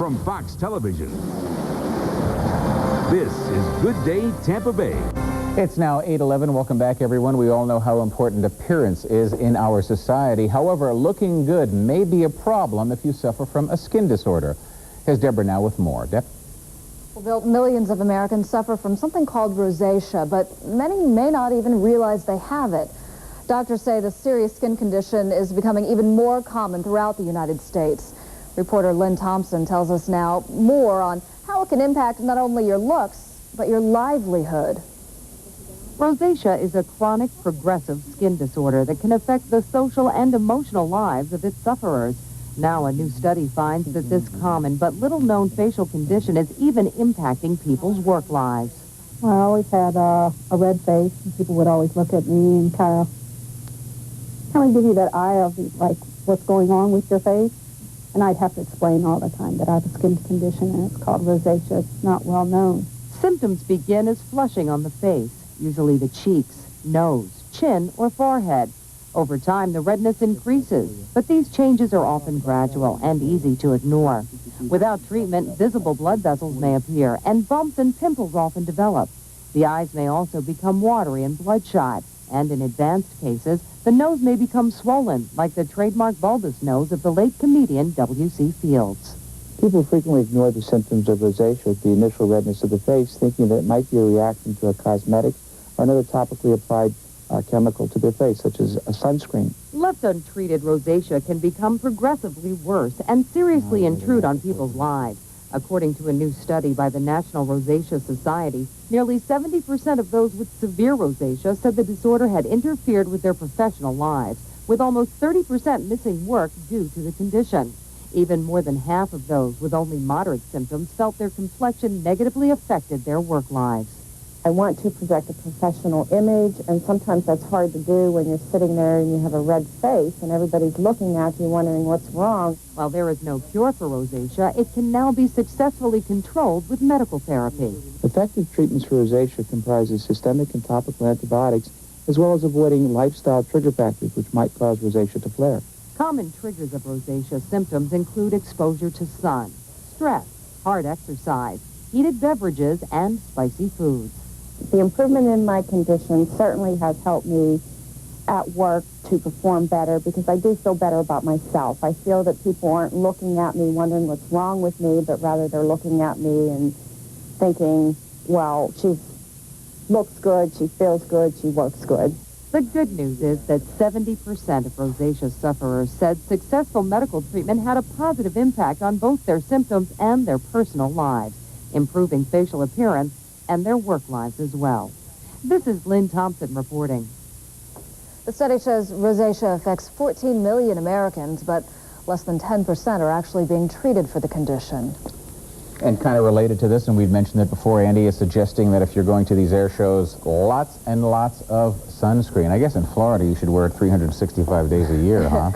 from Fox Television. This is Good Day Tampa Bay. It's now 8:11. Welcome back, everyone. We all know how important appearance is in our society. However, looking good may be a problem if you suffer from a skin disorder. Here's Deborah now with more. Deb? Well, Bill, millions of Americans suffer from something called rosacea, but many may not even realize they have it. Doctors say the serious skin condition is becoming even more common throughout the United States. Reporter Lynn Thompson tells us now more on how it can impact not only your looks, but your livelihood. Rosacea is a chronic, progressive skin disorder that can affect the social and emotional lives of its sufferers. Now, a new study finds that this common but little-known facial condition is even impacting people's work lives. I always had a red face, and people would always look at me and kind of give you that eye of, like, what's going on with your face. And I'd have to explain all the time that I have a skin condition, and it's called rosacea. It's not well known. Symptoms begin as flushing on the face, usually the cheeks, nose, chin, or forehead. Over time, the redness increases, but these changes are often gradual and easy to ignore. Without treatment, visible blood vessels may appear, and bumps and pimples often develop. The eyes may also become watery and bloodshot, and in advanced cases, the nose may become swollen, like the trademark bulbous nose of the late comedian W.C. Fields. People frequently ignore the symptoms of rosacea, the initial redness of the face, thinking that it might be a reaction to a cosmetic or another topically applied chemical to their face, such as a sunscreen. Left untreated, rosacea can become progressively worse and seriously intrude on people's lives. According to a new study by the National Rosacea Society, nearly 70% of those with severe rosacea said the disorder had interfered with their professional lives, with almost 30% missing work due to the condition. Even more than half of those with only moderate symptoms felt their complexion negatively affected their work lives. I want to project a professional image, and sometimes that's hard to do when you're sitting there and you have a red face and everybody's looking at you wondering what's wrong. While there is no cure for rosacea, it can now be successfully controlled with medical therapy. Effective treatments for rosacea comprises systemic and topical antibiotics, as well as avoiding lifestyle trigger factors which might cause rosacea to flare. Common triggers of rosacea symptoms include exposure to sun, stress, hard exercise, heated beverages, and spicy foods. The improvement in my condition certainly has helped me at work to perform better because I do feel better about myself. I feel that people aren't looking at me wondering what's wrong with me, but rather they're looking at me and thinking, well, she looks good, she feels good, she works good. The good news is that 70% of rosacea sufferers said successful medical treatment had a positive impact on both their symptoms and their personal lives, improving facial appearance and their work lives as well. This is Lynn Thompson reporting. The study shows rosacea affects 14 million Americans, but less than 10% are actually being treated for the condition. And kind of related to this, and we've mentioned it before, Andy is suggesting that if you're going to these air shows, lots and lots of sunscreen. I guess in Florida you should wear it 365 days a year, huh?